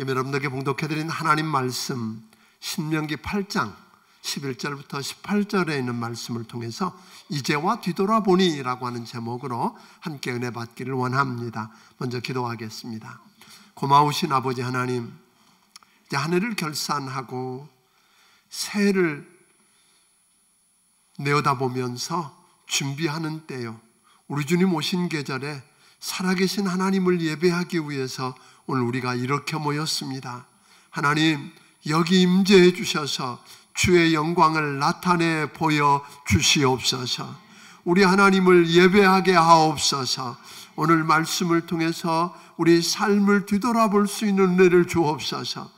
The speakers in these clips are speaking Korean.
여러분들께 봉독해드린 하나님 말씀 신명기 8장 11절부터 18절에 있는 말씀을 통해서 이제와 뒤돌아보니 라고 하는 제목으로 함께 은혜 받기를 원합니다. 먼저 기도하겠습니다. 고마우신 아버지 하나님, 이제 한 해를 결산하고 새해를 내어다보면서 준비하는 때요, 우리 주님 오신 계절에 살아계신 하나님을 예배하기 위해서 오늘 우리가 이렇게 모였습니다. 하나님, 여기 임재해 주셔서 주의 영광을 나타내 보여 주시옵소서. 우리 하나님을 예배하게 하옵소서. 오늘 말씀을 통해서 우리 삶을 뒤돌아볼 수 있는 은혜를 주옵소서.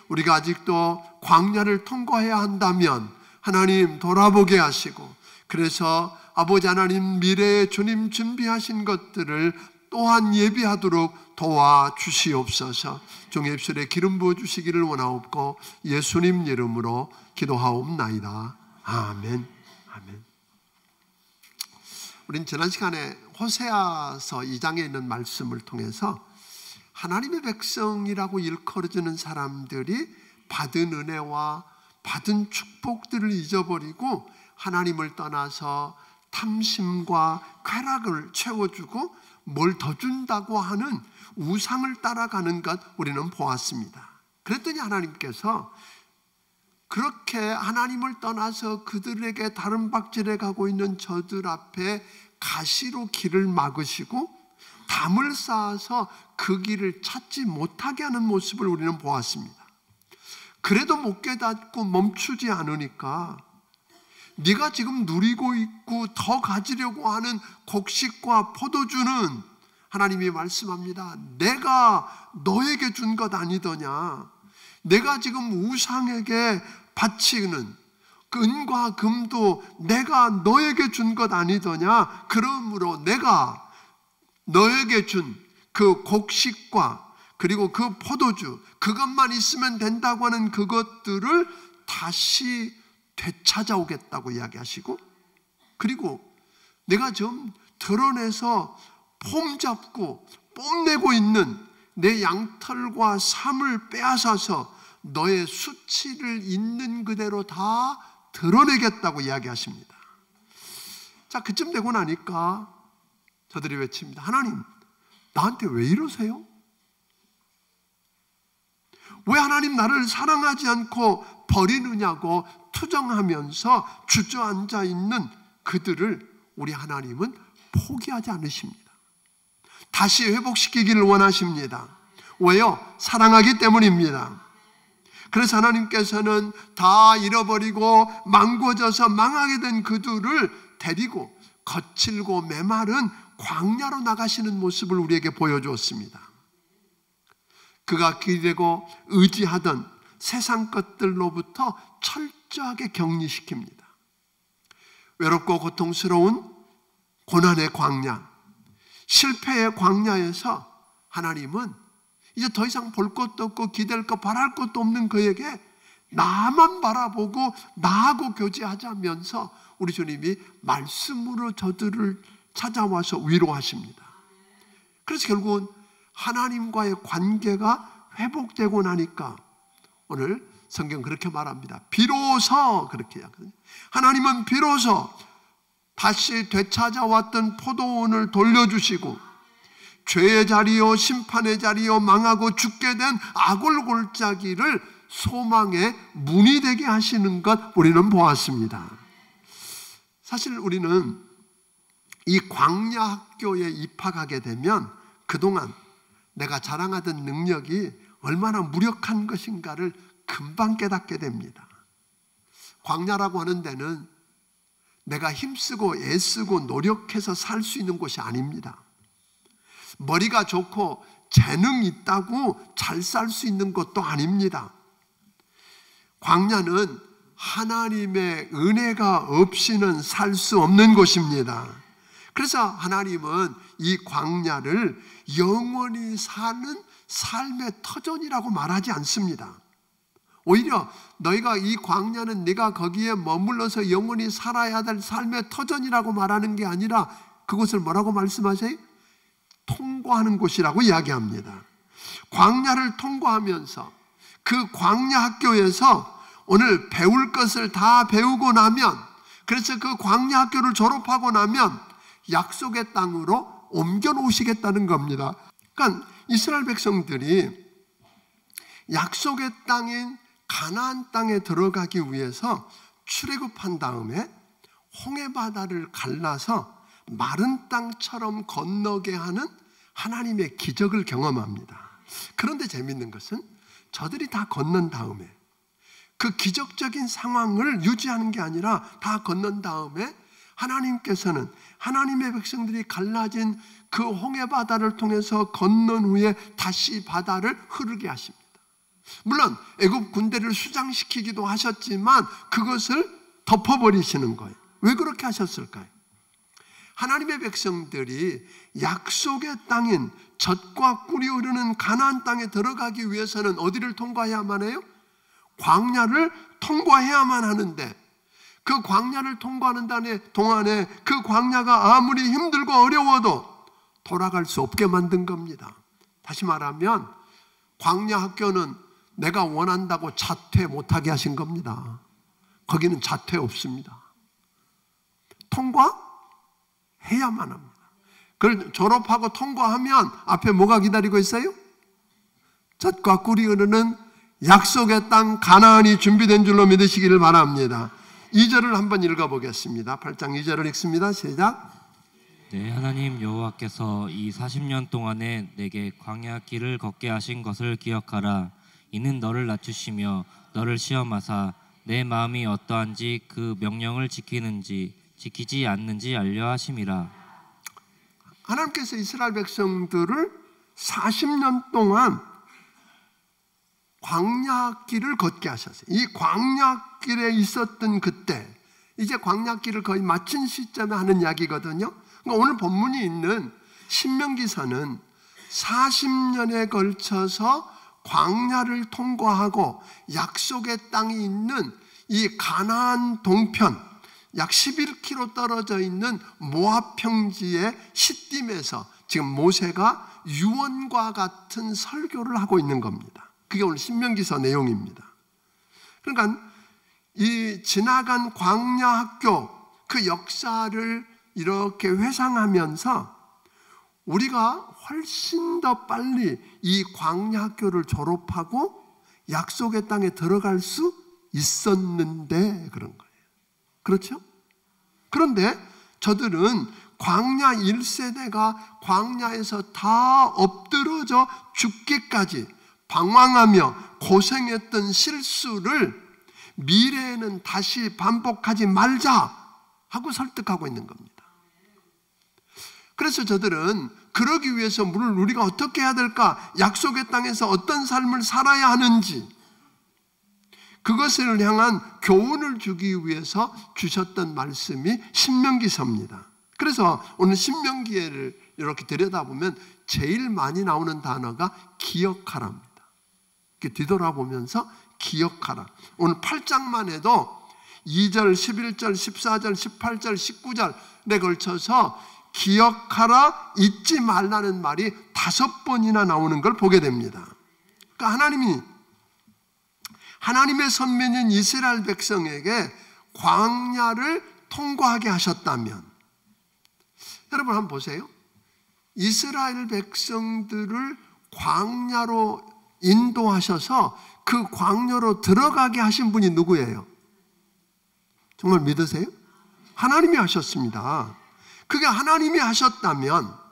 우리가 아직도 광야를 통과해야 한다면 하나님 돌아보게 하시고, 그래서 아버지 하나님 미래에 주님 준비하신 것들을 또한 예비하도록 도와주시옵소서. 종의 입술에 기름 부어주시기를 원하옵고 예수님 이름으로 기도하옵나이다. 아멘. 아멘. 우린 지난 시간에 호세아서 2장에 있는 말씀을 통해서 하나님의 백성이라고 일컬어지는 사람들이 받은 은혜와 받은 축복들을 잊어버리고 하나님을 떠나서 탐심과 쾌락을 채워주고 뭘 더 준다고 하는 우상을 따라가는 것 우리는 보았습니다. 그랬더니 하나님께서 그렇게 하나님을 떠나서 그들에게 다른 박질해 가고 있는 저들 앞에 가시로 길을 막으시고 담을 쌓아서 그 길을 찾지 못하게 하는 모습을 우리는 보았습니다. 그래도 못 깨닫고 멈추지 않으니까 네가 지금 누리고 있고 더 가지려고 하는 곡식과 포도주는 하나님이 말씀합니다. 내가 너에게 준 것 아니더냐. 내가 지금 우상에게 바치는 그 은과 금도 내가 너에게 준 것 아니더냐. 그러므로 내가 너에게 준 그 곡식과 그리고 그 포도주, 그것만 있으면 된다고 하는 그것들을 다시 되찾아오겠다고 이야기하시고, 그리고 내가 좀 드러내서 폼 잡고 뽐내고 있는 내 양털과 삶을 빼앗아서 너의 수치를 있는 그대로 다 드러내겠다고 이야기하십니다. 자, 그쯤 되고 나니까 저들이 외칩니다. 하나님, 나한테 왜 이러세요? 왜 하나님 나를 사랑하지 않고 버리느냐고 투정하면서 주저앉아 있는 그들을 우리 하나님은 포기하지 않으십니다. 다시 회복시키기를 원하십니다. 왜요? 사랑하기 때문입니다. 그래서 하나님께서는 다 잃어버리고 망고져서 망하게 된 그들을 데리고 거칠고 메마른 광야로 나가시는 모습을 우리에게 보여주었습니다. 그가 기대고 의지하던 세상 것들로부터 철저하게 격리시킵니다. 외롭고 고통스러운 고난의 광야, 실패의 광야에서 하나님은 이제 더 이상 볼 것도 없고 기댈 것 바랄 것도 없는 그에게 나만 바라보고 나하고 교제하자면서 우리 주님이 말씀으로 저들을 찾아와서 위로하십니다. 그래서 결국은 하나님과의 관계가 회복되고 나니까 오늘 성경 그렇게 말합니다. 비로소 그렇게 하거든요. 하나님은 비로소 다시 되찾아왔던 포도원을 돌려주시고 죄의 자리요 심판의 자리요 망하고 죽게 된 악을 골짜기를 소망의 문이 되게 하시는 것 우리는 보았습니다. 사실 우리는 이 광야 학교에 입학하게 되면 그동안 내가 자랑하던 능력이 얼마나 무력한 것인가를 금방 깨닫게 됩니다. 광야라고 하는 데는 내가 힘쓰고 애쓰고 노력해서 살 수 있는 곳이 아닙니다. 머리가 좋고 재능이 있다고 잘 살 수 있는 것도 아닙니다. 광야는 하나님의 은혜가 없이는 살 수 없는 곳입니다. 그래서 하나님은 이 광야를 영원히 사는 삶의 터전이라고 말하지 않습니다. 오히려 너희가 이 광야는 네가 거기에 머물러서 영원히 살아야 될 삶의 터전이라고 말하는 게 아니라 그곳을 뭐라고 말씀하세요? 통과하는 곳이라고 이야기합니다. 광야를 통과하면서 그 광야 학교에서 오늘 배울 것을 다 배우고 나면, 그래서 그 광야 학교를 졸업하고 나면 약속의 땅으로 옮겨 놓으시겠다는 겁니다. 그러니까 이스라엘 백성들이 약속의 땅인 가나안 땅에 들어가기 위해서 출애굽한 다음에 홍해바다를 갈라서 마른 땅처럼 건너게 하는 하나님의 기적을 경험합니다. 그런데 재밌는 것은 저들이 다 건넌 다음에 그 기적적인 상황을 유지하는 게 아니라 다 건넌 다음에 하나님께서는 하나님의 백성들이 갈라진 그 홍해바다를 통해서 건넌 후에 다시 바다를 흐르게 하십니다. 물론 애굽 군대를 수장시키기도 하셨지만 그것을 덮어버리시는 거예요. 왜 그렇게 하셨을까요? 하나님의 백성들이 약속의 땅인 젖과 꿀이 흐르는 가나안 땅에 들어가기 위해서는 어디를 통과해야만 해요? 광야를 통과해야만 하는데, 그 광야를 통과하는 동안에 그 광야가 아무리 힘들고 어려워도 돌아갈 수 없게 만든 겁니다. 다시 말하면 광야 학교는 내가 원한다고 자퇴 못하게 하신 겁니다. 거기는 자퇴 없습니다. 통과해야만 합니다. 그걸 졸업하고 통과하면 앞에 뭐가 기다리고 있어요? 젖과 꿀이 흐르는 약속의 땅 가나안이 준비된 줄로 믿으시기를 바랍니다. 2절을 한번 읽어보겠습니다. 8장 2절을 읽습니다. 시작. 네, 하나님 여호와께서 이 40년 동안에 내게 광야 길을 걷게 하신 것을 기억하라. 이는 너를 낮추시며 너를 시험하사 내 마음이 어떠한지 그 명령을 지키지 않는지 알려 하심이라. 하나님께서 이스라엘 백성들을 40년 동안 광야길을 걷게 하셨어요. 이 광야길에 있었던 그때, 이제 광야길을 거의 마친 시점에 하는 이야기거든요. 그러니까 오늘 본문이 있는 신명기서는 40년에 걸쳐서 광야를 통과하고 약속의 땅이 있는 이 가나안 동편 약 11km 떨어져 있는 모압 평지의 시딤에서 지금 모세가 유언과 같은 설교를 하고 있는 겁니다. 그게 오늘 신명기서 내용입니다. 그러니까 이 지나간 광야 학교 그 역사를 이렇게 회상하면서 우리가 훨씬 더 빨리 이 광야 학교를 졸업하고 약속의 땅에 들어갈 수 있었는데 그런 거예요. 그렇죠? 그런데 저들은 광야 1세대가 광야에서 다 엎드러져 죽기까지 방황하며 고생했던 실수를 미래에는 다시 반복하지 말자 하고 설득하고 있는 겁니다. 그래서 저들은 그러기 위해서 우리가 어떻게 해야 될까? 약속의 땅에서 어떤 삶을 살아야 하는지 그것을 향한 교훈을 주기 위해서 주셨던 말씀이 신명기서입니다. 그래서 오늘 신명기를 이렇게 들여다보면 제일 많이 나오는 단어가 기억하라입니다. 이렇게 뒤돌아보면서 기억하라. 오늘 8장만 해도 2절, 11절, 14절, 18절, 19절에 걸쳐서 기억하라, 잊지 말라는 말이 5번이나 나오는 걸 보게 됩니다. 그러니까 하나님의 선민인 이스라엘 백성에게 광야를 통과하게 하셨다면, 여러분 한번 보세요. 이스라엘 백성들을 광야로 인도하셔서 그 광야로 들어가게 하신 분이 누구예요? 정말 믿으세요? 하나님이 하셨습니다. 그게 하나님이 하셨다면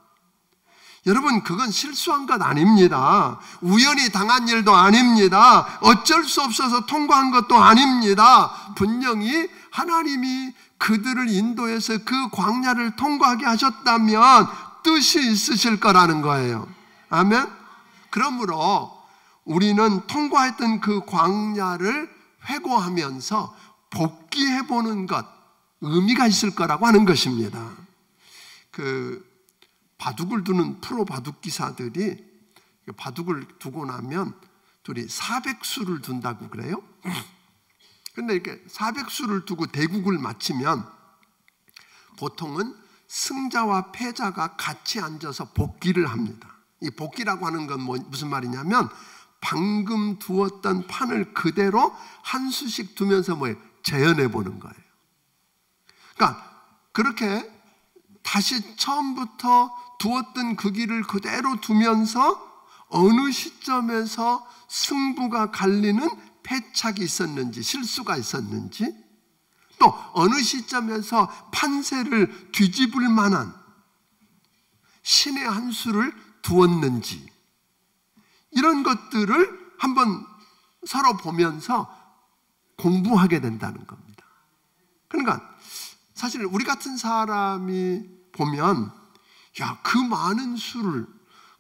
여러분 그건 실수한 것 아닙니다. 우연히 당한 일도 아닙니다. 어쩔 수 없어서 통과한 것도 아닙니다. 분명히 하나님이 그들을 인도해서 그 광야를 통과하게 하셨다면 뜻이 있으실 거라는 거예요. 아멘? 그러므로 우리는 통과했던 그 광야를 회고하면서 복귀해보는 것, 의미가 있을 거라고 하는 것입니다. 바둑을 두는 프로 바둑 기사들이 바둑을 두고 나면 둘이 400수를 둔다고 그래요. 근데 이렇게 400수를 두고 대국을 마치면 보통은 승자와 패자가 같이 앉아서 복귀를 합니다. 이 복기라고 하는 건 무슨 말이냐면 방금 두었던 판을 그대로 한 수씩 두면서 재현해 보는 거예요. 그러니까 그렇게 다시 처음부터 두었던 그 길을 그대로 두면서 어느 시점에서 승부가 갈리는 패착이 있었는지, 실수가 있었는지, 또 어느 시점에서 판세를 뒤집을 만한 신의 한 수를 두었는지, 이런 것들을 한번 서로 보면서 공부하게 된다는 겁니다. 그러니까 사실 우리 같은 사람이 보면 그 많은 수를,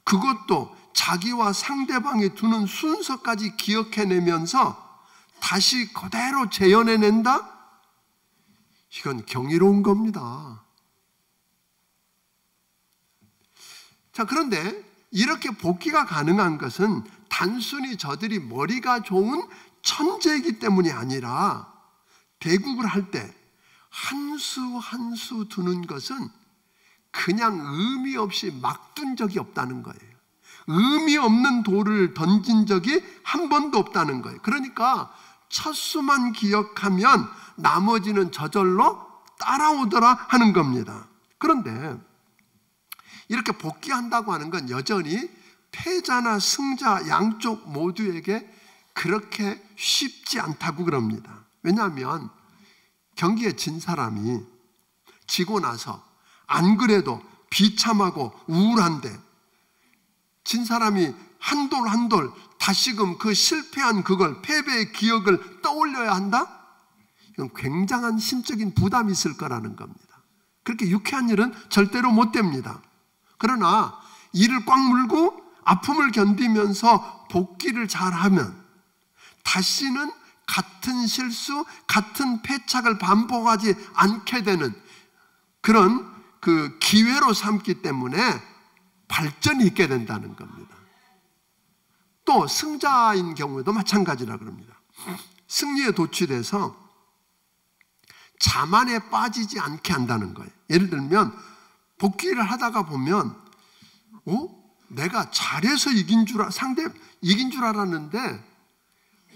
그것도 자기와 상대방이 두는 순서까지 기억해내면서 다시 그대로 재현해낸다? 이건 경이로운 겁니다. 자, 그런데 이렇게 복기가 가능한 것은 단순히 저들이 머리가 좋은 천재이기 때문이 아니라 대국을 할 때 한 수 한 수 두는 것은 그냥 의미 없이 막 둔 적이 없다는 거예요. 의미 없는 돌을 던진 적이 한 번도 없다는 거예요. 그러니까 첫 수만 기억하면 나머지는 저절로 따라오더라 하는 겁니다. 그런데 이렇게 복기한다고 하는 건 여전히 패자나 승자 양쪽 모두에게 그렇게 쉽지 않다고 그럽니다. 왜냐하면 경기에 진 사람이 지고 나서 안 그래도 비참하고 우울한데 진 사람이 한 돌 한 돌 다시금 그 실패한 그걸, 패배의 기억을 떠올려야 한다? 이건 굉장한 심적인 부담이 있을 거라는 겁니다. 그렇게 유쾌한 일은 절대로 못 됩니다. 그러나 이를 꽉 물고 아픔을 견디면서 복기를 잘하면 다시는 같은 실수, 같은 패착을 반복하지 않게 되는 그런 그 기회로 삼기 때문에 발전이 있게 된다는 겁니다. 또 승자인 경우에도 마찬가지라 그럽니다. 승리에 도취돼서 자만에 빠지지 않게 한다는 거예요. 예를 들면 복기를 하다가 보면 내가 잘해서 이긴 줄 알았는데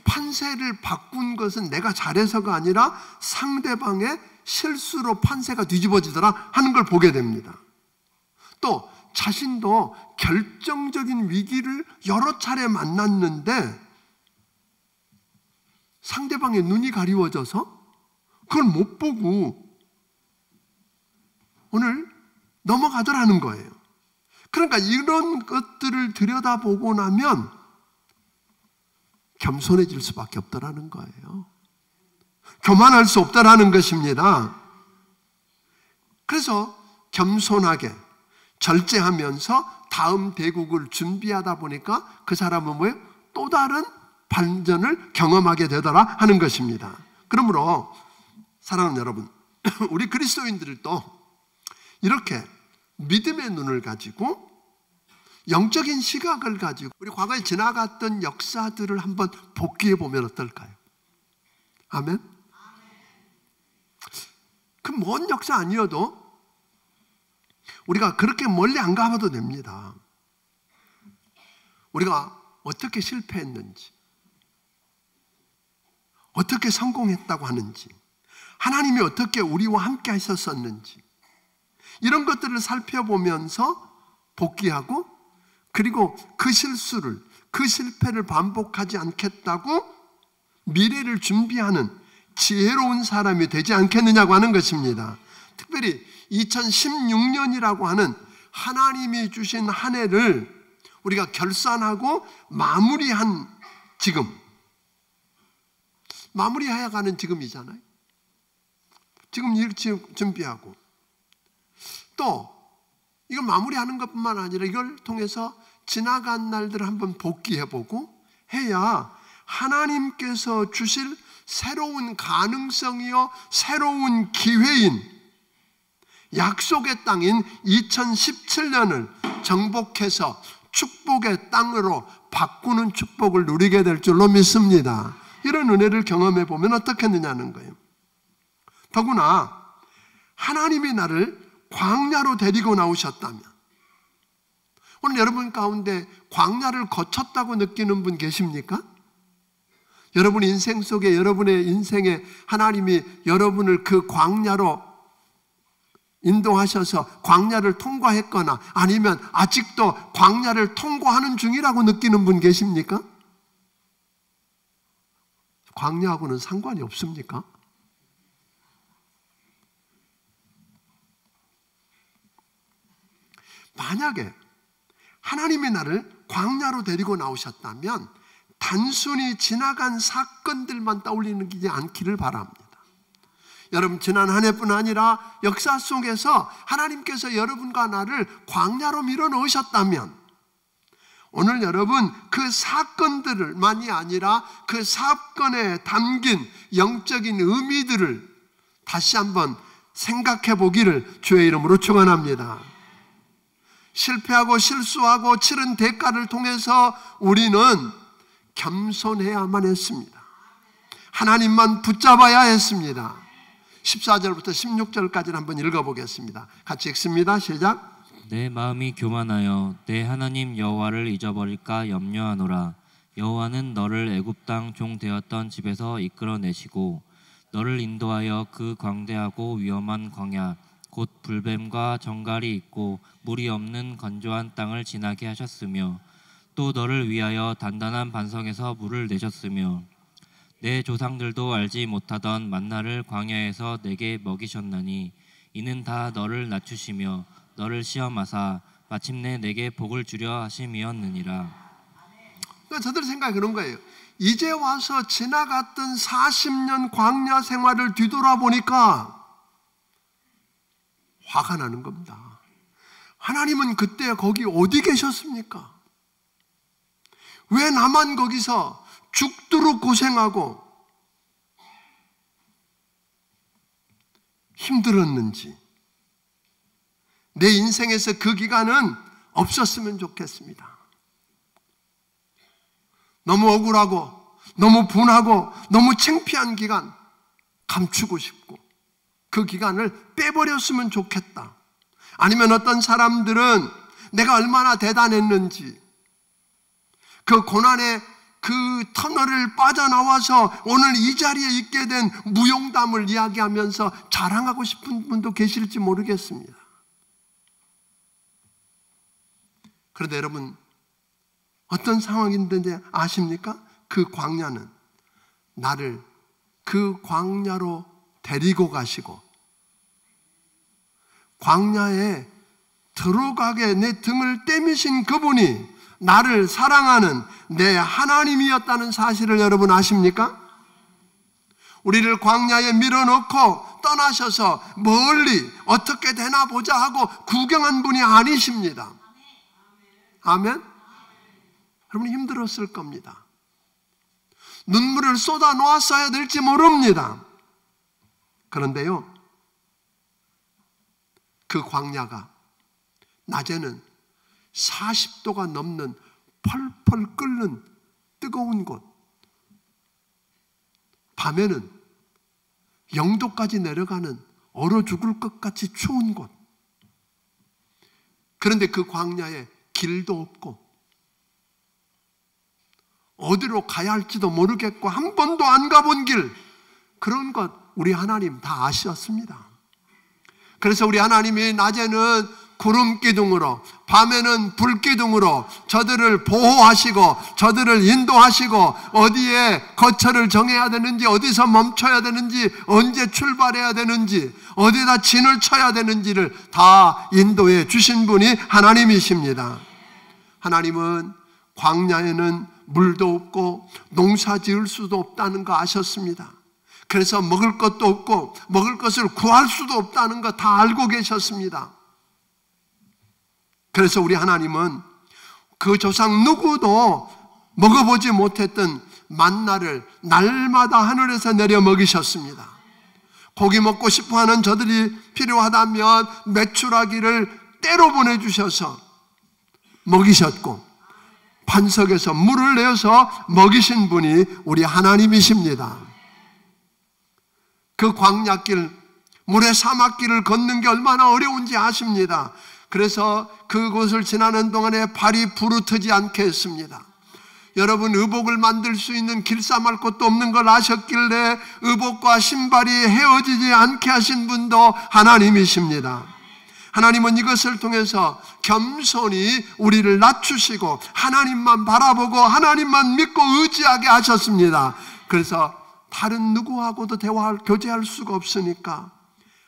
판세를 바꾼 것은 내가 잘해서가 아니라 상대방의 실수로 판세가 뒤집어지더라 하는 걸 보게 됩니다. 또 자신도 결정적인 위기를 여러 차례 만났는데 상대방의 눈이 가리워져서 그걸 못 보고 오늘 넘어가더라는 거예요. 그러니까 이런 것들을 들여다보고 나면 겸손해질 수밖에 없더라는 거예요. 교만할 수 없다라는 것입니다. 그래서 겸손하게 절제하면서 다음 대국을 준비하다 보니까 그 사람은 뭐예요? 또 다른 반전을 경험하게 되더라 하는 것입니다. 그러므로 사랑하는 여러분, 우리 그리스도인들도 이렇게 믿음의 눈을 가지고 영적인 시각을 가지고 우리 과거에 지나갔던 역사들을 한번 복귀해 보면 어떨까요? 아멘? 그 먼 역사 아니어도 우리가 그렇게 멀리 안 가봐도 됩니다. 우리가 어떻게 실패했는지, 어떻게 성공했다고 하는지, 하나님이 어떻게 우리와 함께 하셨었는지, 이런 것들을 살펴보면서 복귀하고, 그리고 그 실수를, 그 실패를 반복하지 않겠다고 미래를 준비하는 지혜로운 사람이 되지 않겠느냐고 하는 것입니다. 특별히 2016년이라고 하는 하나님이 주신 한 해를 우리가 결산하고 마무리한 지금, 마무리해야 가는 지금이잖아요. 지금 이렇게 준비하고 또 이걸 마무리하는 것뿐만 아니라 이걸 통해서 지나간 날들을 한번 복귀해보고 해야 하나님께서 주실 새로운 가능성이요 새로운 기회인 약속의 땅인 2017년을 정복해서 축복의 땅으로 바꾸는 축복을 누리게 될 줄로 믿습니다. 이런 은혜를 경험해 보면 어떻겠느냐는 거예요. 더구나 하나님이 나를 광야로 데리고 나오셨다면, 오늘 여러분 가운데 광야를 거쳤다고 느끼는 분 계십니까? 여러분 인생 속에, 여러분의 인생에 하나님이 여러분을 그 광야로 인도하셔서 광야를 통과했거나 아니면 아직도 광야를 통과하는 중이라고 느끼는 분 계십니까? 광야하고는 상관이 없습니까? 만약에 하나님이 나를 광야로 데리고 나오셨다면 단순히 지나간 사건들만 떠올리는 게 않기를 바랍니다. 여러분, 지난 한 해뿐 아니라 역사 속에서 하나님께서 여러분과 나를 광야로 밀어넣으셨다면 오늘 여러분 그 사건들만이 아니라 그 사건에 담긴 영적인 의미들을 다시 한번 생각해 보기를 주의 이름으로 축원합니다. 실패하고 실수하고 치른 대가를 통해서 우리는 겸손해야만 했습니다. 하나님만 붙잡아야 했습니다. 14절부터 16절까지를 한번 읽어보겠습니다. 같이 읽습니다. 시작. 내 마음이 교만하여 내 하나님 여호와를 잊어버릴까 염려하노라. 여호와는 너를 애굽 땅 종 되었던 집에서 이끌어내시고 너를 인도하여 그 광대하고 위험한 광야 곧 불뱀과 정갈이 있고 물이 없는 건조한 땅을 지나게 하셨으며 또 너를 위하여 단단한 반석에서 물을 내셨으며 내 조상들도 알지 못하던 만나를 광야에서 내게 먹이셨나니 이는 다 너를 낮추시며 너를 시험하사 마침내 내게 복을 주려 하심이었느니라. 그러니까 저들 생각이 그런 거예요. 이제 와서 지나갔던 40년 광야 생활을 뒤돌아보니까 화가 나는 겁니다. 하나님은 그때 거기 어디 계셨습니까? 왜 나만 거기서 죽도록 고생하고 힘들었는지, 내 인생에서 그 기간은 없었으면 좋겠습니다. 너무 억울하고 너무 분하고 너무 창피한 기간 감추고 싶고 그 기간을 빼버렸으면 좋겠다. 아니면 어떤 사람들은 내가 얼마나 대단했는지 그 고난의 그 터널을 빠져나와서 오늘 이 자리에 있게 된 무용담을 이야기하면서 자랑하고 싶은 분도 계실지 모르겠습니다. 그런데 여러분 어떤 상황인지 아십니까? 그 광야는 나를 그 광야로 데리고 가시고 광야에 들어가게 내 등을 떼미신 그분이 나를 사랑하는 내 하나님이었다는 사실을 여러분 아십니까? 우리를 광야에 밀어넣고 떠나셔서 멀리 어떻게 되나 보자 하고 구경한 분이 아니십니다. 아멘? 여러분 힘들었을 겁니다. 눈물을 쏟아 놓았어야 될지 모릅니다. 그런데요, 그 광야가 낮에는 40도가 넘는 펄펄 끓는 뜨거운 곳, 밤에는 0도까지 내려가는 얼어 죽을 것 같이 추운 곳. 그런데 그 광야에 길도 없고 어디로 가야 할지도 모르겠고 한 번도 안 가본 길, 그런 것 우리 하나님 다 아셨습니다. 그래서 우리 하나님이 낮에는 구름 기둥으로 밤에는 불 기둥으로 저들을 보호하시고 저들을 인도하시고 어디에 거처를 정해야 되는지, 어디서 멈춰야 되는지, 언제 출발해야 되는지, 어디다 진을 쳐야 되는지를 다 인도해 주신 분이 하나님이십니다. 하나님은 광야에는 물도 없고 농사 지을 수도 없다는 거 아셨습니다. 그래서 먹을 것도 없고 먹을 것을 구할 수도 없다는 거 다 알고 계셨습니다. 그래서 우리 하나님은 그 조상 누구도 먹어보지 못했던 만나를 날마다 하늘에서 내려 먹이셨습니다. 고기 먹고 싶어하는 저들이 필요하다면 메추라기를 때로 보내주셔서 먹이셨고 반석에서 물을 내어서 먹이신 분이 우리 하나님이십니다. 그 광야길, 물의 사막길을 걷는 게 얼마나 어려운지 아십니다. 그래서 그곳을 지나는 동안에 발이 부르트지 않게 했습니다. 여러분, 의복을 만들 수 있는 길쌈할 곳도 없는 걸 아셨길래 의복과 신발이 헤어지지 않게 하신 분도 하나님이십니다. 하나님은 이것을 통해서 겸손히 우리를 낮추시고 하나님만 바라보고 하나님만 믿고 의지하게 하셨습니다. 그래서 다른 누구하고도 교제할 수가 없으니까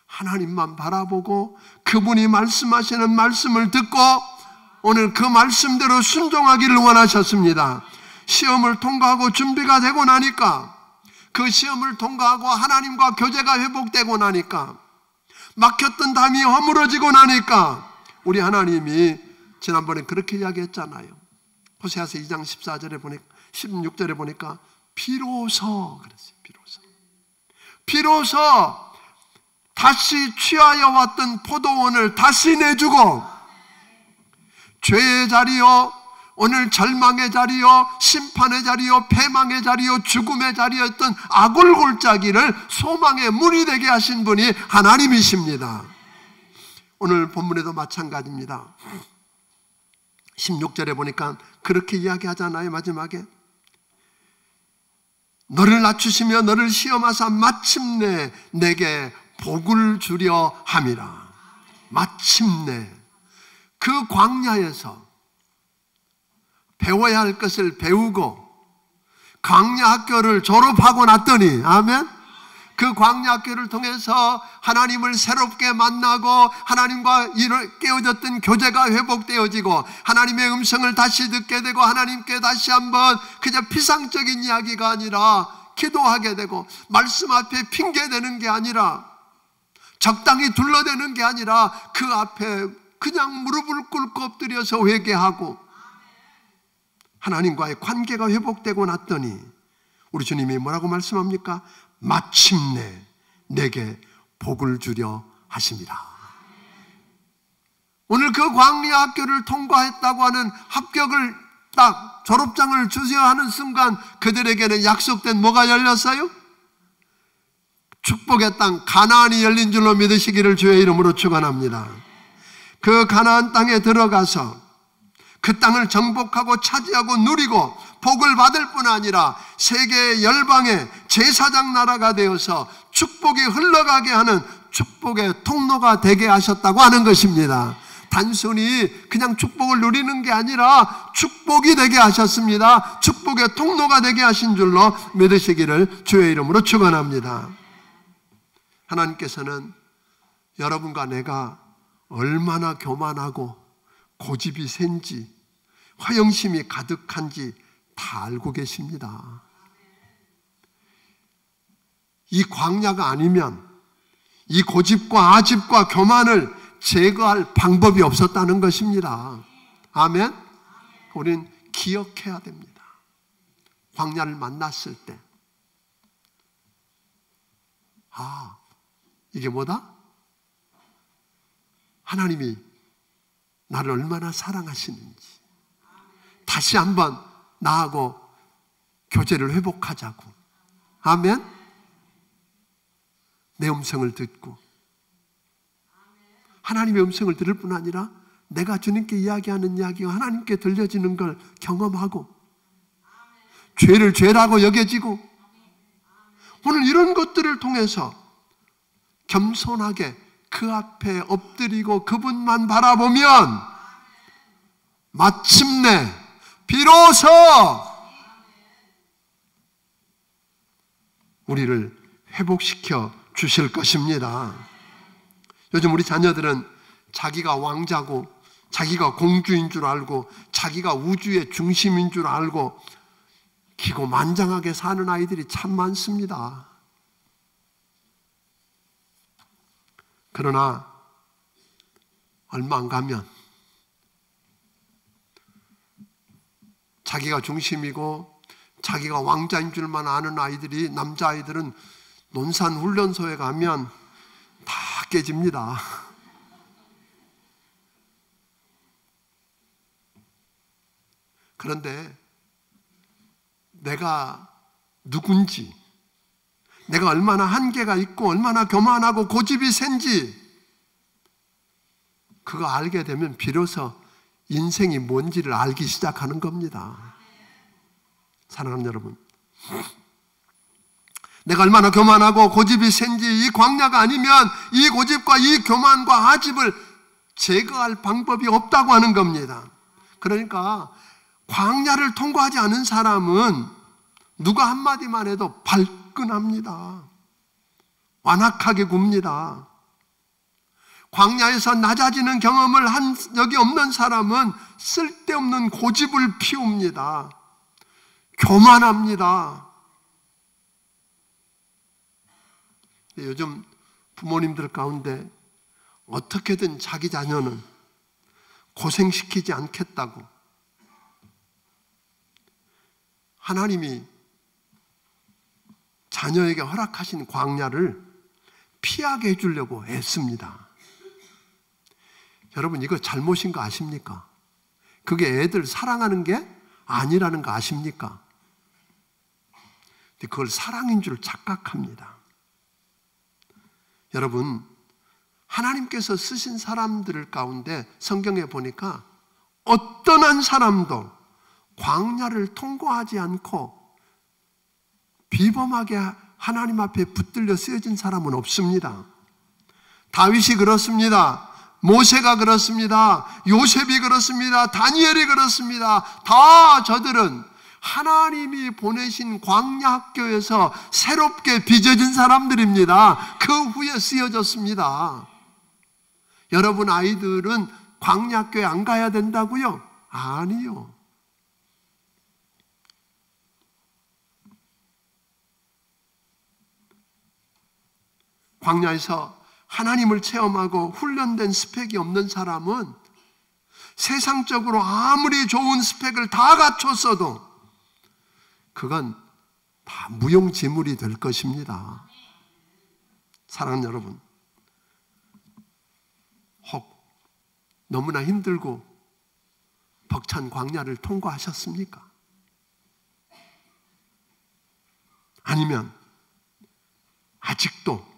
하나님만 바라보고 그분이 말씀하시는 말씀을 듣고 오늘 그 말씀대로 순종하기를 원하셨습니다. 시험을 통과하고 준비가 되고 나니까, 그 시험을 통과하고 하나님과 교제가 회복되고 나니까, 막혔던 담이 허물어지고 나니까 우리 하나님이 지난번에 그렇게 이야기했잖아요. 호세아서 2장 14절에 보니까 16절에 보니까 비로소 그랬어요. 비로소 다시 취하여 왔던 포도원을 다시 내주고, 죄의 자리요, 오늘 절망의 자리요, 심판의 자리요, 패망의 자리요, 죽음의 자리였던 악을 골짜기를 소망의 문이 되게 하신 분이 하나님이십니다. 오늘 본문에도 마찬가지입니다. 16절에 보니까 그렇게 이야기하잖아요. 마지막에 너를 낮추시며 너를 시험하사 마침내 내게 복을 주려 함이라. 마침내 그 광야에서 배워야 할 것을 배우고 광야 학교를 졸업하고 났더니, 아멘, 그 광야 학교를 통해서 하나님을 새롭게 만나고 하나님과 깨어졌던 교제가 회복되어지고 하나님의 음성을 다시 듣게 되고 하나님께 다시 한번 그저 피상적인 이야기가 아니라 기도하게 되고, 말씀 앞에 핑계대는 게 아니라 적당히 둘러대는 게 아니라 그 앞에 그냥 무릎을 꿇고 엎드려서 회개하고 하나님과의 관계가 회복되고 났더니 우리 주님이 뭐라고 말씀합니까? 마침내 내게 복을 주려 하심이라. 오늘 그 광야 학교를 통과했다고 하는 합격을 딱 졸업장을 주셔야 하는 순간 그들에게는 약속된 뭐가 열렸어요? 축복의 땅 가나안이 열린 줄로 믿으시기를 주의 이름으로 축원합니다. 그 가나안 땅에 들어가서 그 땅을 정복하고 차지하고 누리고 복을 받을 뿐 아니라 세계 열방의 제사장 나라가 되어서 축복이 흘러가게 하는 축복의 통로가 되게 하셨다고 하는 것입니다. 단순히 그냥 축복을 누리는 게 아니라 축복이 되게 하셨습니다. 축복의 통로가 되게 하신 줄로 믿으시기를 주의 이름으로 축원합니다. 하나님께서는 여러분과 내가 얼마나 교만하고 고집이 센지, 허영심이 가득한지 다 알고 계십니다. 이 광야가 아니면 이 고집과 아집과 교만을 제거할 방법이 없었다는 것입니다. 아멘? 우린 기억해야 됩니다. 광야를 만났을 때, 이게 뭐다? 하나님이 나를 얼마나 사랑하시는지 다시 한번 나하고 교제를 회복하자고. 아멘? 내 음성을 듣고 하나님의 음성을 들을 뿐 아니라 내가 주님께 이야기하는 이야기가 하나님께 들려지는 걸 경험하고 죄를 죄라고 여겨지고, 오늘 이런 것들을 통해서 겸손하게 그 앞에 엎드리고 그분만 바라보면 마침내 비로소 우리를 회복시켜 주실 것입니다. 요즘 우리 자녀들은 자기가 왕자고 자기가 공주인 줄 알고 자기가 우주의 중심인 줄 알고 기고만장하게 사는 아이들이 참 많습니다. 그러나 얼마 안 가면 자기가 중심이고 자기가 왕자인 줄만 아는 아이들이, 남자아이들은 논산훈련소에 가면 다 깨집니다. 그런데 내가 누군지, 내가 얼마나 한계가 있고 얼마나 교만하고 고집이 센지 그거 알게 되면 비로소 인생이 뭔지를 알기 시작하는 겁니다. 사랑하는 여러분, 내가 얼마나 교만하고 고집이 센지 이 광야가 아니면 이 고집과 이 교만과 아집을 제거할 방법이 없다고 하는 겁니다. 그러니까 광야를 통과하지 않은 사람은 누가 한마디만 해도 발끈합니다. 완악하게 굽니다. 광야에서 낮아지는 경험을 한 적이 없는 사람은 쓸데없는 고집을 피웁니다. 교만합니다. 요즘 부모님들 가운데 어떻게든 자기 자녀는 고생시키지 않겠다고 하나님이 자녀에게 허락하신 광야를 피하게 해주려고 애씁니다. 여러분, 이거 잘못인 거 아십니까? 그게 애들 사랑하는 게 아니라는 거 아십니까? 근데 그걸 사랑인 줄 착각합니다. 여러분, 하나님께서 쓰신 사람들 가운데 성경에 보니까 어떤 한 사람도 광야를 통과하지 않고 비범하게 하나님 앞에 붙들려 쓰여진 사람은 없습니다. 다윗이 그렇습니다. 모세가 그렇습니다. 요셉이 그렇습니다. 다니엘이 그렇습니다. 다 저들은 하나님이 보내신 광야 학교에서 새롭게 빚어진 사람들입니다. 그 후에 쓰여졌습니다. 여러분 아이들은 광야 학교에 안 가야 된다고요? 아니요. 광야에서 하나님을 체험하고 훈련된 스펙이 없는 사람은 세상적으로 아무리 좋은 스펙을 다 갖췄어도 그건 다 무용지물이 될 것입니다. 사랑하는 여러분, 혹 너무나 힘들고 벅찬 광야를 통과하셨습니까? 아니면 아직도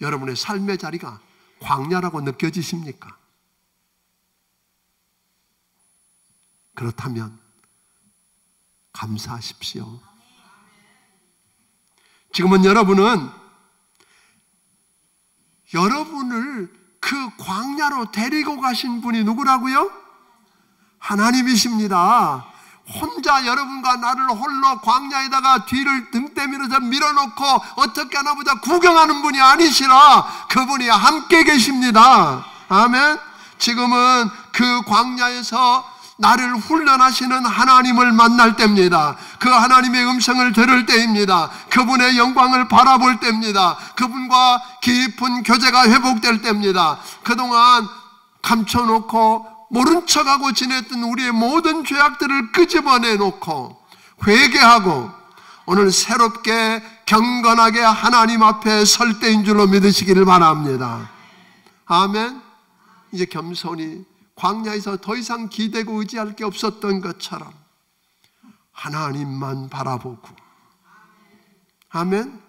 여러분의 삶의 자리가 광야라고 느껴지십니까? 그렇다면 감사하십시오. 지금은 여러분은 여러분을 그 광야로 데리고 가신 분이 누구라고요? 하나님이십니다. 혼자 여러분과 나를 홀로 광야에다가 뒤를 등 때밀어서 밀어놓고 어떻게 하나 보자 구경하는 분이 아니시라 그분이 함께 계십니다. 아멘. 지금은 그 광야에서 나를 훈련하시는 하나님을 만날 때입니다. 그 하나님의 음성을 들을 때입니다. 그분의 영광을 바라볼 때입니다. 그분과 깊은 교제가 회복될 때입니다. 그동안 감춰놓고 모른 척하고 지냈던 우리의 모든 죄악들을 끄집어내놓고 회개하고 오늘 새롭게 경건하게 하나님 앞에 설 때인 줄로 믿으시기를 바랍니다. 아멘. 이제 겸손히 광야에서 더 이상 기대고 의지할 게 없었던 것처럼 하나님만 바라보고, 아멘,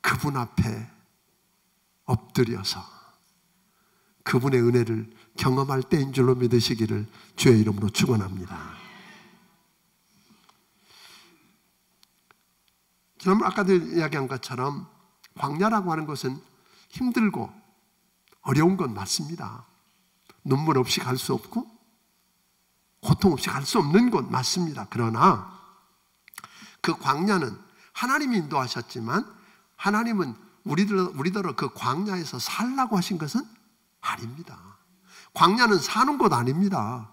그분 앞에 엎드려서 그분의 은혜를 경험할 때인 줄로 믿으시기를 주의 이름으로 축원합니다. 지난번 아까도 이야기한 것처럼 광야라고 하는 것은 힘들고 어려운 건 맞습니다. 눈물 없이 갈 수 없고 고통 없이 갈 수 없는 곳 맞습니다. 그러나 그 광야는 하나님이 인도하셨지만 하나님은 우리더러 그 광야에서 살라고 하신 것은 아닙니다. 광야는 사는 곳 아닙니다.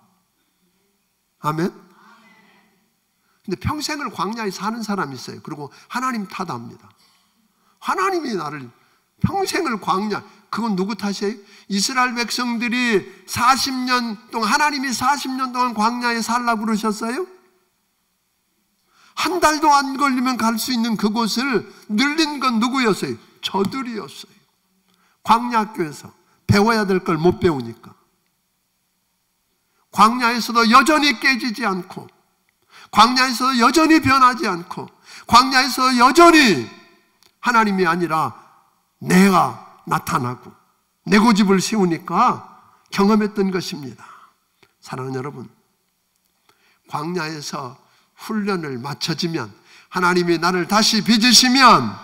아멘. 근데 평생을 광야에 사는 사람이 있어요. 그리고 하나님 탓합니다. 하나님이 나를 평생을 광야, 그건 누구 탓이에요? 이스라엘 백성들이 40년 동안, 하나님이 40년 동안 광야에 살라고 그러셨어요? 한 달도 안 걸리면 갈 수 있는 그곳을 늘린 건 누구였어요? 저들이었어요. 광야학교에서 배워야 될 걸 못 배우니까. 광야에서도 여전히 깨지지 않고, 광야에서 여전히 변하지 않고, 광야에서 여전히 하나님이 아니라 내가 나타나고 내 고집을 세우니까 경험했던 것입니다. 사랑하는 여러분, 광야에서 훈련을 마쳐지면, 하나님이 나를 다시 빚으시면,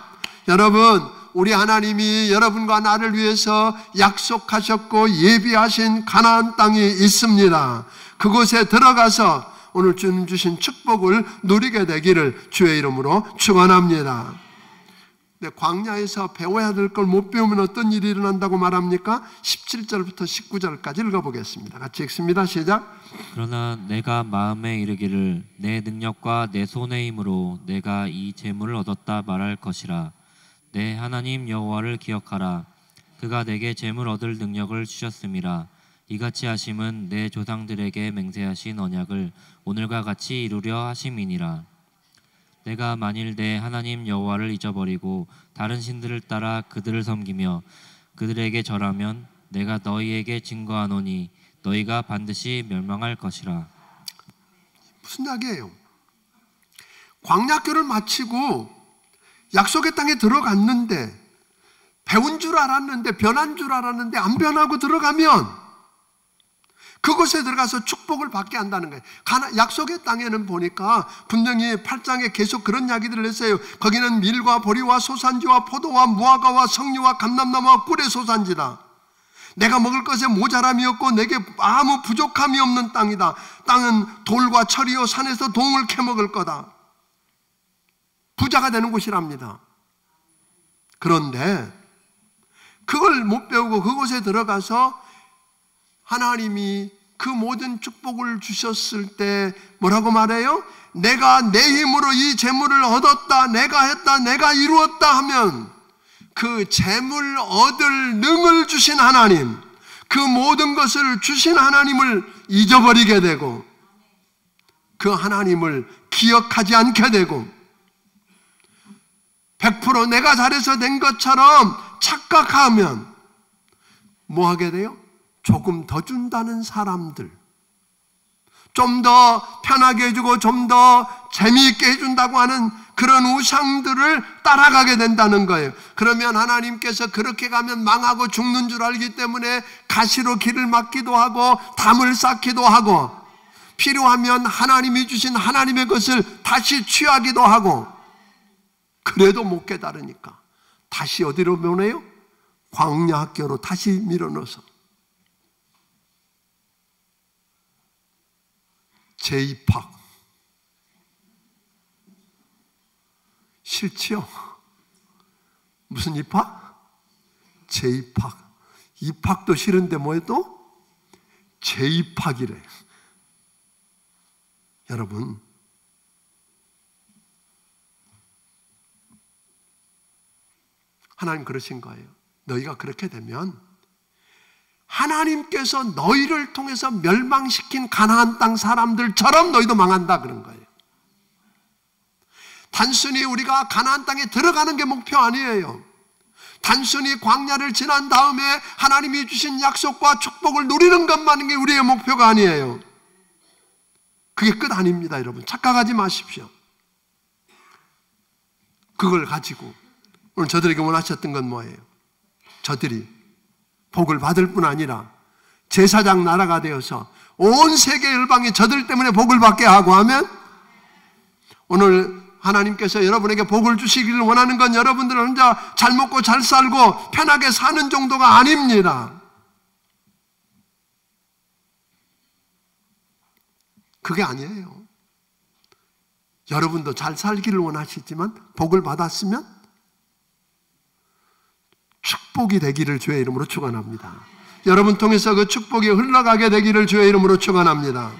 여러분, 우리 하나님이 여러분과 나를 위해서 약속하셨고 예비하신 가나안 땅이 있습니다. 그곳에 들어가서 오늘 주님 주신 축복을 누리게 되기를 주의 이름으로 축원합니다. 근데 광야에서 배워야 될 걸 못 배우면 어떤 일이 일어난다고 말합니까? 17절부터 19절까지 읽어보겠습니다. 같이 읽습니다. 시작. 그러나 내가 마음에 이르기를 내 능력과 내 손의 힘으로 내가 이 재물을 얻었다 말할 것이라. 내 하나님 여호와를 기억하라. 그가 내게 재물 얻을 능력을 주셨음이라. 이같이 하심은 내 조상들에게 맹세하신 언약을 오늘과 같이 이루려 하심이니라. 내가 만일 내 하나님 여호와를 잊어버리고 다른 신들을 따라 그들을 섬기며 그들에게 절하면 내가 너희에게 증거하노니 너희가 반드시 멸망할 것이라. 무슨 이야기예요? 광야교를 마치고 약속의 땅에 들어갔는데, 배운 줄 알았는데, 변한 줄 알았는데 안 변하고 들어가면 그곳에 들어가서 축복을 받게 한다는 거예요. 약속의 땅에는 보니까 분명히 8장에 계속 그런 이야기들을 했어요. 거기는 밀과 보리와 소산지와 포도와 무화과와 석류와 감람나무와 꿀의 소산지다. 내가 먹을 것에 모자람이 없고 내게 아무 부족함이 없는 땅이다. 땅은 돌과 철이요 산에서 동을 캐먹을 거다. 부자가 되는 곳이랍니다. 그런데 그걸 못 배우고 그곳에 들어가서 하나님이 그 모든 축복을 주셨을 때 뭐라고 말해요? 내가 내 힘으로 이 재물을 얻었다, 내가 했다, 내가 이루었다 하면 그 재물 얻을 능을 주신 하나님, 그 모든 것을 주신 하나님을 잊어버리게 되고 그 하나님을 기억하지 않게 되고 100% 내가 잘해서 된 것처럼 착각하면 뭐 하게 돼요? 조금 더 준다는 사람들, 좀 더 편하게 해주고 좀 더 재미있게 해준다고 하는 그런 우상들을 따라가게 된다는 거예요. 그러면 하나님께서 그렇게 가면 망하고 죽는 줄 알기 때문에 가시로 길을 막기도 하고 담을 쌓기도 하고 필요하면 하나님이 주신 하나님의 것을 다시 취하기도 하고, 그래도 못 깨달으니까 다시 어디로 보내요? 광야 학교로 다시 밀어넣어서 재입학. 싫지요? 무슨 입학? 재입학. 입학도 싫은데 뭐에 또? 재입학이래. 여러분, 하나님 그러신 거예요. 너희가 그렇게 되면 하나님께서 너희를 통해서 멸망시킨 가나안 땅 사람들처럼 너희도 망한다 그런 거예요. 단순히 우리가 가나안 땅에 들어가는 게 목표 아니에요. 단순히 광야를 지난 다음에 하나님이 주신 약속과 축복을 누리는 것만이 우리의 목표가 아니에요. 그게 끝 아닙니다, 여러분. 착각하지 마십시오. 그걸 가지고 오늘 저들에게 원하셨던 건 뭐예요? 저들이 복을 받을 뿐 아니라 제사장 나라가 되어서 온 세계 열방이 저들 때문에 복을 받게 하고 하면, 오늘 하나님께서 여러분에게 복을 주시기를 원하는 건 여러분들 혼자 잘 먹고 잘 살고 편하게 사는 정도가 아닙니다. 그게 아니에요. 여러분도 잘 살기를 원하시지만 복을 받았으면 축복이 되기를 주의 이름으로 축원합니다. 여러분 통해서 그 축복이 흘러가게 되기를 주의 이름으로 축원합니다.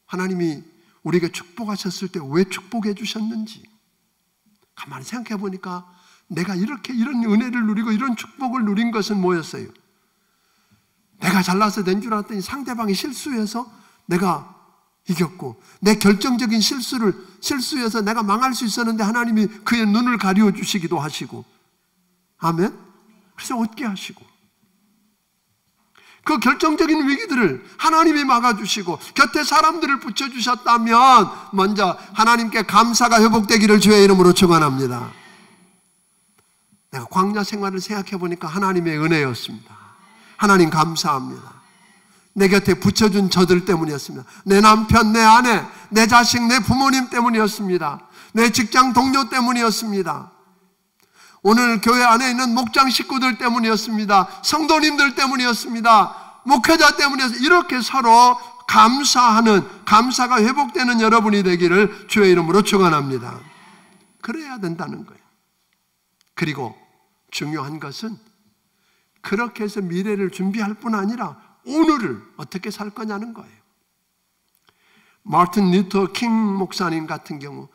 하나님이 우리에게 축복하셨을 때 왜 축복해 주셨는지 가만히 생각해 보니까 내가 이렇게 이런 은혜를 누리고 이런 축복을 누린 것은 뭐였어요? 내가 잘나서 된 줄 알았더니 상대방이 실수해서 내가 이겼고, 내 결정적인 실수해서 내가 망할 수 있었는데 하나님이 그의 눈을 가리워 주시기도 하시고, 아멘? 그래서 얻게 하시고, 그 결정적인 위기들을 하나님이 막아주시고 곁에 사람들을 붙여주셨다면 먼저 하나님께 감사가 회복되기를 주의 이름으로 축원합니다. 내가 광야 생활을 생각해 보니까 하나님의 은혜였습니다. 하나님 감사합니다. 내 곁에 붙여준 저들 때문이었습니다. 내 남편, 내 아내, 내 자식, 내 부모님 때문이었습니다. 내 직장 동료 때문이었습니다. 오늘 교회 안에 있는 목장 식구들 때문이었습니다. 성도님들 때문이었습니다. 목회자 때문이었습니다. 이렇게 서로 감사하는, 감사가 회복되는 여러분이 되기를 주의 이름으로 축원합니다. 그래야 된다는 거예요. 그리고 중요한 것은 그렇게 해서 미래를 준비할 뿐 아니라 오늘을 어떻게 살 거냐는 거예요. 마틴 루터 킹 목사님 같은 경우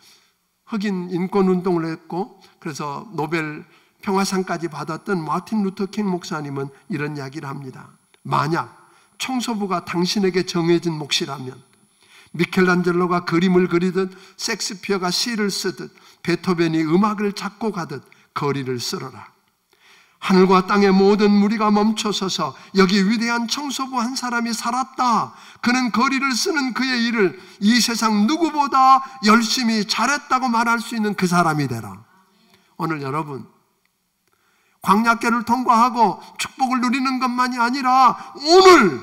흑인 인권운동을 했고 그래서 노벨 평화상까지 받았던 마틴 루터 킹 목사님은 이런 이야기를 합니다. 만약 청소부가 당신에게 정해진 몫이라면 미켈란젤로가 그림을 그리듯 섹스피어가 시를 쓰듯 베토벤이 음악을 작곡하듯 거리를 쓸어라. 하늘과 땅의 모든 무리가 멈춰서서 여기 위대한 청소부 한 사람이 살았다. 그는 거리를 쓰는 그의 일을 이 세상 누구보다 열심히 잘했다고 말할 수 있는 그 사람이 되라. 오늘 여러분 광야길을 통과하고 축복을 누리는 것만이 아니라 오늘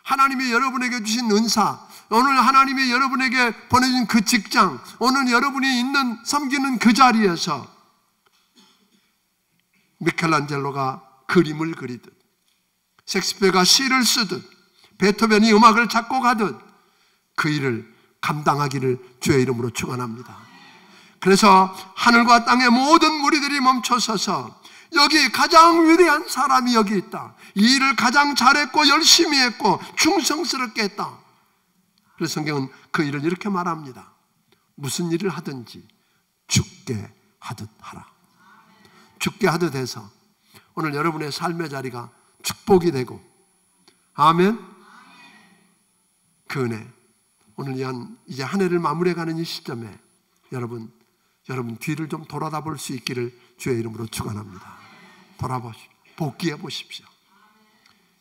하나님이 여러분에게 주신 은사, 오늘 하나님이 여러분에게 보내준 그 직장, 오늘 여러분이 있는 섬기는 그 자리에서 미켈란젤로가 그림을 그리듯 셰익스피어가 시를 쓰듯 베토벤이 음악을 작곡하듯 그 일을 감당하기를 주의 이름으로 축원합니다. 그래서 하늘과 땅의 모든 무리들이 멈춰서서 여기 가장 위대한 사람이 여기 있다. 이 일을 가장 잘했고 열심히 했고 충성스럽게 했다. 그래서 성경은 그 일을 이렇게 말합니다. 무슨 일을 하든지 죽게 하듯 하라. 죽게 하듯 해서 오늘 여러분의 삶의 자리가 축복이 되고, 아멘. 그 은혜, 오늘 이제 한 해를 마무리해가는 이 시점에 여러분 뒤를 좀 돌아다 볼 수 있기를 주의 이름으로 축원합니다. 돌아보십시오. 복귀해 보십시오.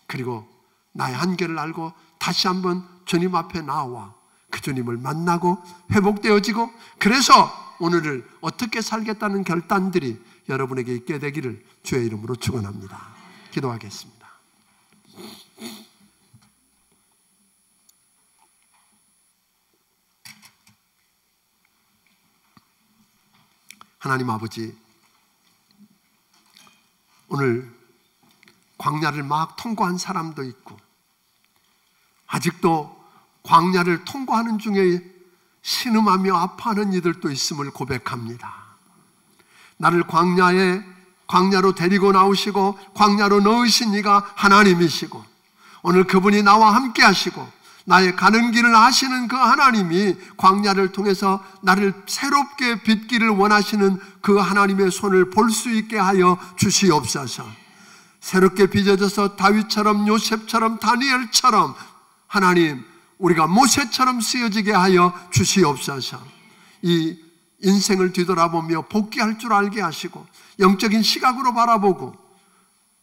그리고 나의 한계를 알고 다시 한번 주님 앞에 나와 그 주님을 만나고 회복되어지고, 그래서 오늘을 어떻게 살겠다는 결단들이 여러분에게 있게 되기를 주의 이름으로 축원합니다. 기도하겠습니다. 하나님 아버지, 오늘 광야를 막 통과한 사람도 있고 아직도 광야를 통과하는 중에 신음하며 아파하는 이들도 있음을 고백합니다. 나를 광야로 데리고 나오시고 광야로 넣으신 이가 하나님이시고, 오늘 그분이 나와 함께 하시고 나의 가는 길을 아시는 그 하나님이 광야를 통해서 나를 새롭게 빚기를 원하시는 그 하나님의 손을 볼 수 있게 하여 주시옵소서. 새롭게 빚어져서 다윗처럼, 요셉처럼, 다니엘처럼 하나님, 우리가 모세처럼 쓰여지게 하여 주시옵소서. 이 인생을 뒤돌아보며 복귀할 줄 알게 하시고 영적인 시각으로 바라보고,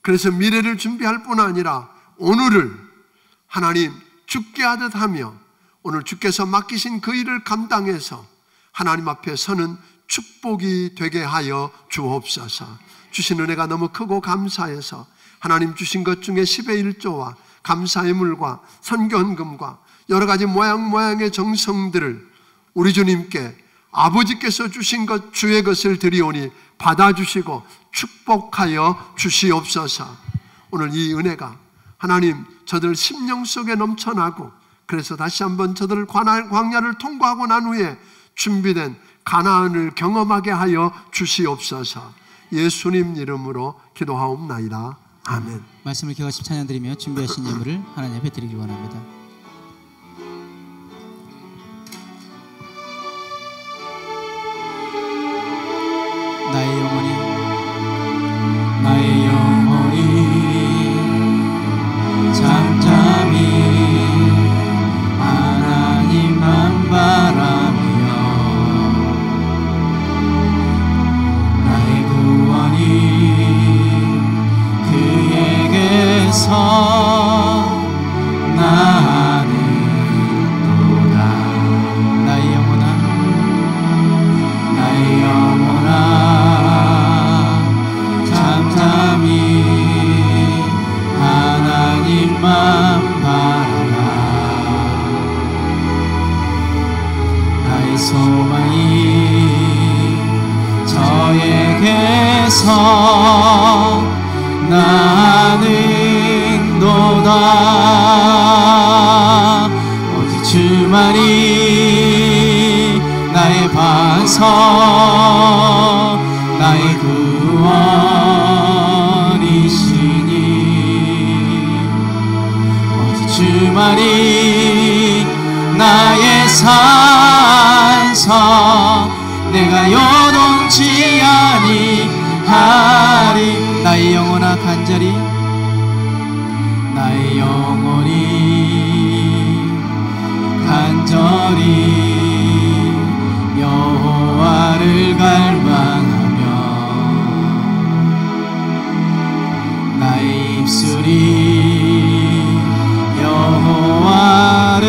그래서 미래를 준비할 뿐 아니라 오늘을 하나님 죽게 하듯 하며 오늘 주께서 맡기신 그 일을 감당해서 하나님 앞에 서는 축복이 되게 하여 주옵소서. 주신 은혜가 너무 크고 감사해서 하나님 주신 것 중에 10의 1조와 감사의 물과 선견금과 여러 가지 모양의 정성들을 우리 주님께 아버지께서 주신 것, 주의 것을 드리오니 받아주시고 축복하여 주시옵소서. 오늘 이 은혜가 하나님 저들 심령 속에 넘쳐나고, 그래서 다시 한번 저들 광야를 통과하고 난 후에 준비된 가나안을 경험하게 하여 주시옵소서. 예수님 이름으로 기도하옵나이다. 아멘. 말씀을 기억하시고 찬양드리며 준비하신 예물을 하나님 앞에 드리기 원합니다. 나의 영혼이 잠잠히 하나님만 바라며 나의 구원이 그에게서 나 소망이 저에게서 나는도다. 오직 주만이 나의 반석, 나의 구원이시니 오직 주만이 나의 산성, 내가 요동치 아니하리. 나의 영혼아 간절히, 나의 영혼이 간절히 여호와를 갈망하며 나의 입술이 여호와를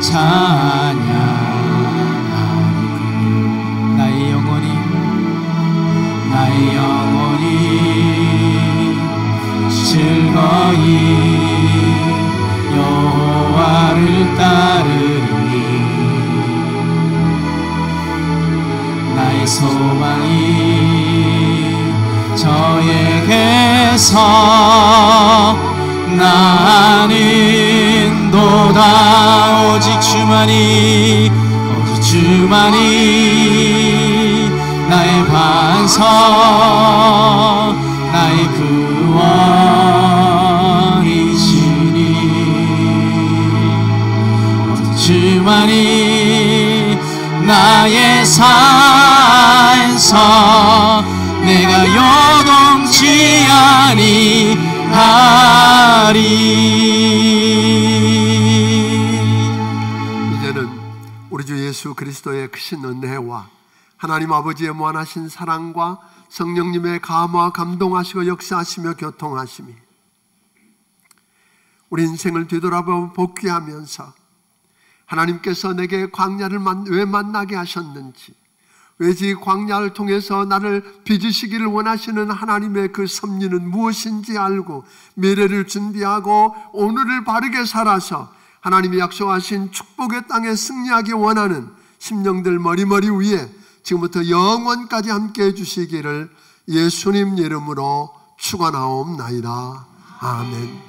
찬양하리. 나의 영혼이 즐거이 여호와를 따르리. 나의 소망이 저에게서 나는도다. 오직 주만이 나의 반석, 나의 구원이시니 오직 주만이 나의 산성, 내가 요동치 아니하리. 이제는 우리 주 예수 그리스도의 크신 은혜와 하나님 아버지의 무한하신 사랑과 성령님의 감화 감동하시고 역사하시며 교통하심이 우리 인생을 뒤돌아보고 복귀하면서 하나님께서 내게 광야를 왜 만나게 하셨는지, 왜 이 광야를 통해서 나를 빚으시기를 원하시는 하나님의 그 섭리는 무엇인지 알고 미래를 준비하고 오늘을 바르게 살아서 하나님이 약속하신 축복의 땅에 승리하기 원하는 심령들 머리머리 위에 지금부터 영원까지 함께 해주시기를 예수님 이름으로 축원하옵나이다. 아멘.